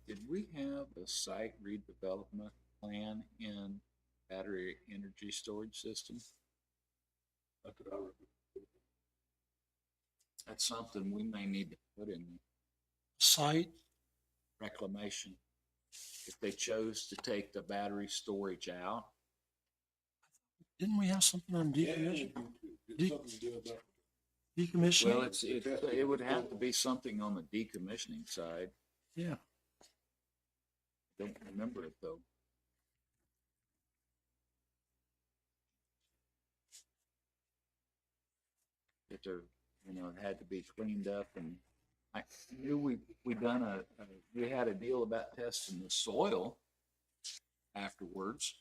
Did we have a site redevelopment plan in battery energy storage system? That's what I remember. That's something we may need to put in Site, reclamation. If they chose to take the battery storage out, didn't we have something on decommission? It's something to do about. Decommission? well, it would have to be something on the decommissioning side. Yeah, Don't remember it though. It had to be cleaned up, and I knew we had a deal about testing the soil afterwards.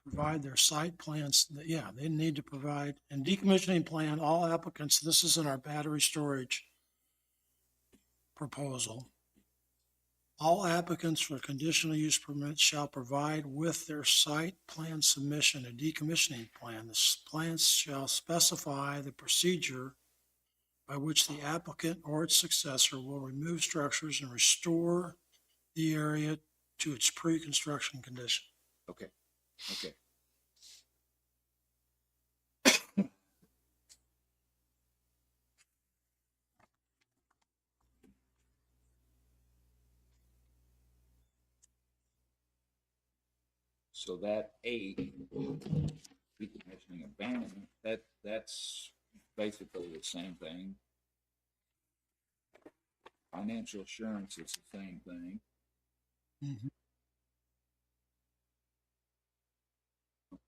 provide their site plans, yeah, they need to provide, and decommissioning plan, all applicants, this is in our battery storage proposal. All applicants for conditional use permits shall provide with their site plan submission a decommissioning plan. The plans shall specify the procedure by which the applicant or its successor will remove structures and restore the area to its pre-construction condition. Okay. So that 8, decommissioning abandonment, that's basically the same thing. Financial assurance is the same thing. Mhm.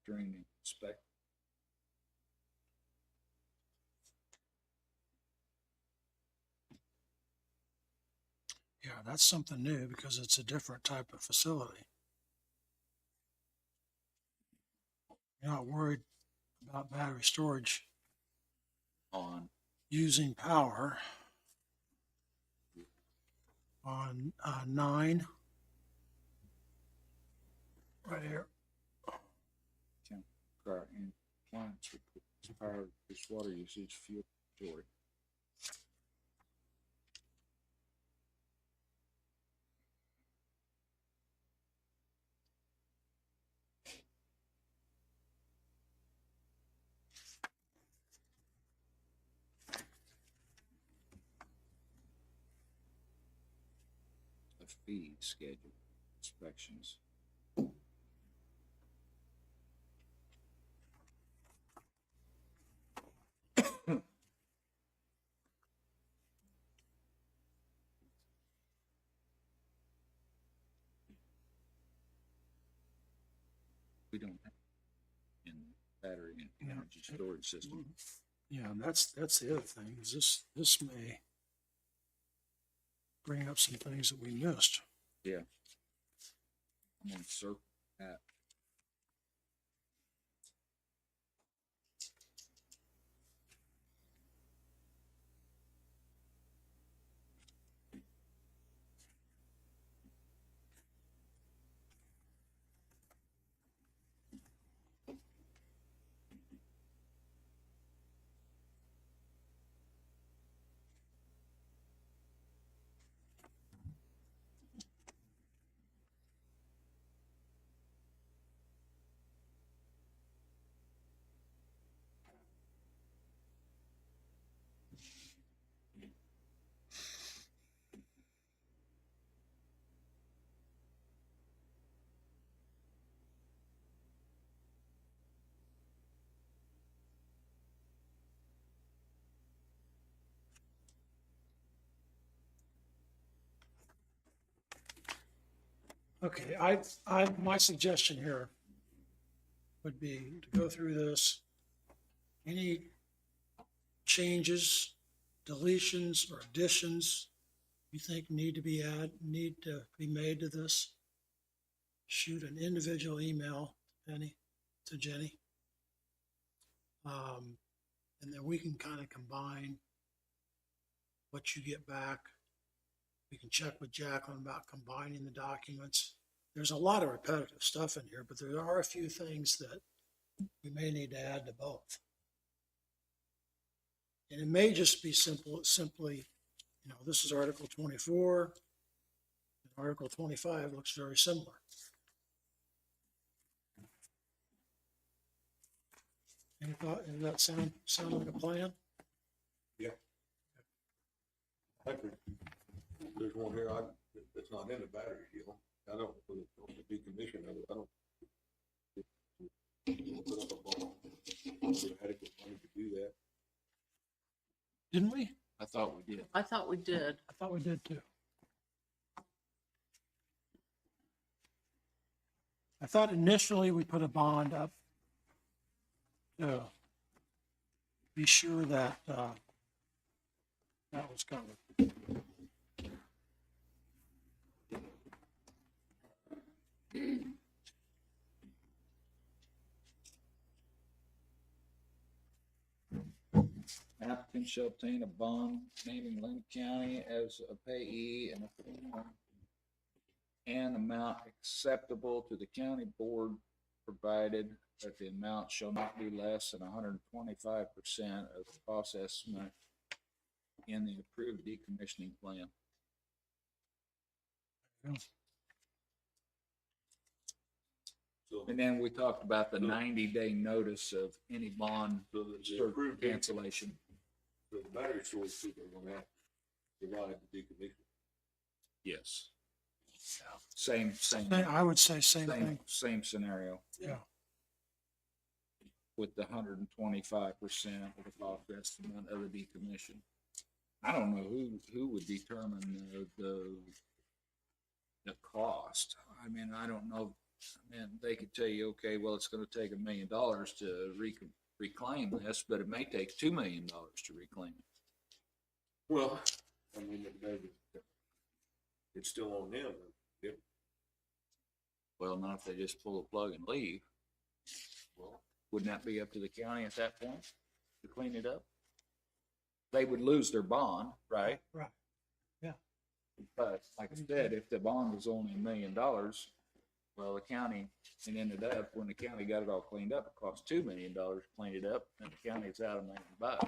during the inspection. Yeah, that's something new because it's a different type of facility. You're not worried about battery storage On, using power on 9 right here. car and clients with power, this water usage, fuel inventory. A fee schedule, inspections. We don't have in battery and energy storage system. Yeah, and that's the other thing is this may bring up some things that we missed. Yeah. I'm gonna circle that. Okay, my suggestion here would be to go through this. Any changes, deletions, or additions you think need to be made to this, shoot an individual email to Jenny. And then we can kind of combine what you get back. We can check with Jacqueline about combining the documents. There's a lot of repetitive stuff in here, but there are a few things that we may need to add to both. And it may just be simply, this is Article 24, and Article 25 looks very similar. Any thought, does that sound like a plan? I agree. There's one here, that's not in the battery deal. I don't, for the decommission of it, I don't. Put up a bond. Adequate money to do that. Didn't we? I thought we did. I thought we did. I thought we did too. I thought initially we put a bond up to be sure that that was covered. Applicant shall obtain a bond naming Linn County as a payee and amount acceptable to the county board, provided that the amount shall not be less than 125% of the cost estimate in the approved decommissioning plan. So, And then we talked about the 90-day notice of any bond so the approved cancellation. So the battery storage people are gonna have to provide the decommission. Yes. Same. I would say same thing. Same scenario Yeah. with the 125% of the cost estimate of the decommission. I don't know who would determine the cost. I mean, I don't know And they could tell you, okay, well, it's gonna take $1 million to reclaim this, but it may take $2 million to reclaim it. Well, I mean, it's still on them. Yep. Well, not if they just pull the plug and leave. Well, Wouldn't that be up to the county at that point to clean it up? They would lose their bond, right? Right. Yeah. But like I said, if the bond was only $1 million, well, the county, it ended up, when the county got it all cleaned up, it cost $2 million to clean it up, and the county's out $1 million. well,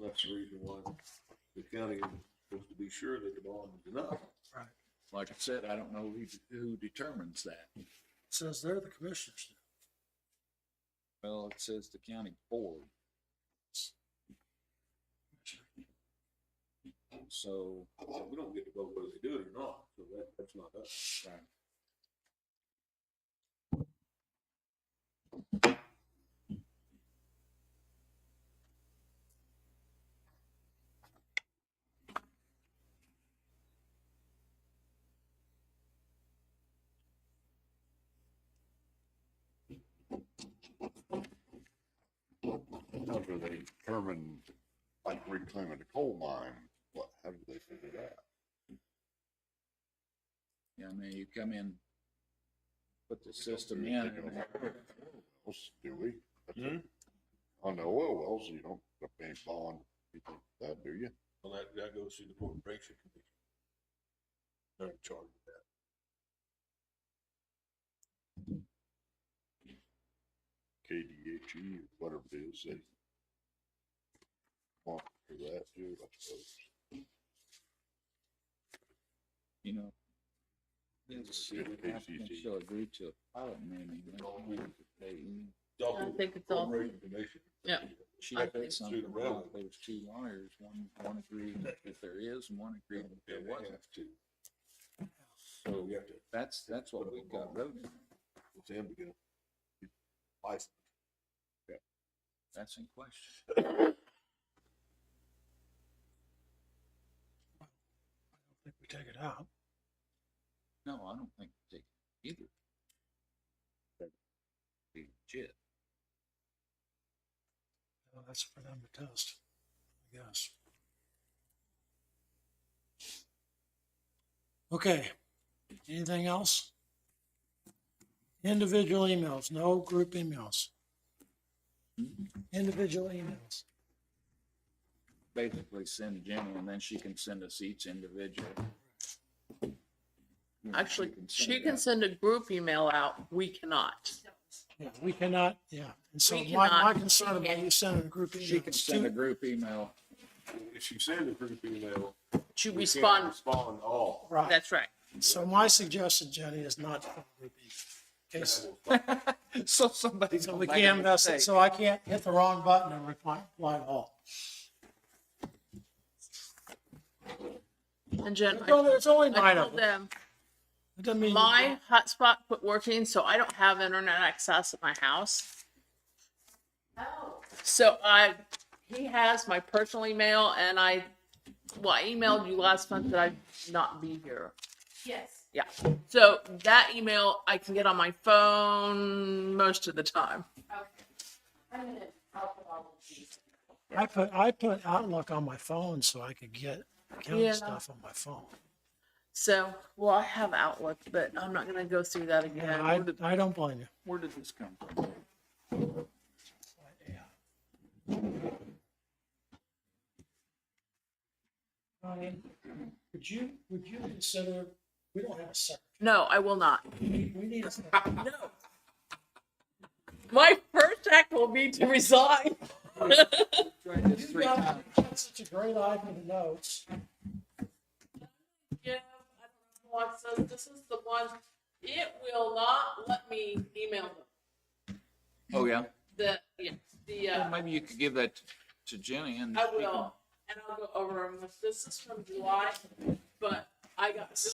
that's the reason why the county is supposed to be sure that the bond is enough. Right. Like I said, I don't know who determines that. It says they're the commissioners. Well, it says the county board. So, So we don't get to vote whether they do it or not, so that's not us. right. How do they determine, like reclaiming a coal mine? How do they figure that? Yeah, I mean, you come in, put the system We in, don't do and it on oil wells, do we? That's Hmm? it. On the oil wells, you don't pay bond, anything like that, do you? Well, that goes through the corporation commission. They're in charge of that. KDHE, whatever it is, they want for that too, I suppose. you know, it's, the applicant shall agree to a pilot naming. I think it's all- Corporation commission. Yeah. She I said think- something Through the about railroad. those two lawyers, one agreed that there is and one agreed that there And they wasn't. have to. So we have to, That's what we got wrote in. with them to get a license. That's in question. I don't think we take it out. No, I don't think they either. That'd be legit. Well, that's for them to test, I guess. Okay, anything else? Individual emails, no group emails. Individual emails. Basically send Jenny and then she can send us each individual. Actually, she it can out. send a group email out. We cannot. Yeah, we cannot, yeah. And so We my cannot- concern about you sending a group email. She can send a group email. If she sends a group email. To we can't respond. Respond all. Right, That's right. so my suggestion, Jenny, is not to send a group email. Okay, So somebody's. so gonna we make a can't mess it, mistake. so I can't hit the wrong button and reply to all. And Jen, It's only I nine of told them. them It doesn't mean. my hotspot quit working, so I don't have internet access at my house. Oh, So he has my personal email, and I emailed you last month that I'd not be here. yes. Yeah. So that email I can get on my phone most of the time. Okay. I'm gonna help with all of these. I put Outlook on my phone so I could get county Yeah. stuff on my phone. So, well, I have Outlook, but I'm not gonna go through that again. Yeah, Where did- I don't blame you. Where did this come from? Would you consider, we don't have a secretary. No, I will not. We need a secretary. No. My first act will be to resign. Tried this You've 3 got times. such a great eye for the notes. Yeah, I don't know what says. This is the one. It will not let me email them. Oh, yeah. The Well, maybe you could give that to Jenny and. I she can- will, and I'll go over them. This is from July, but I got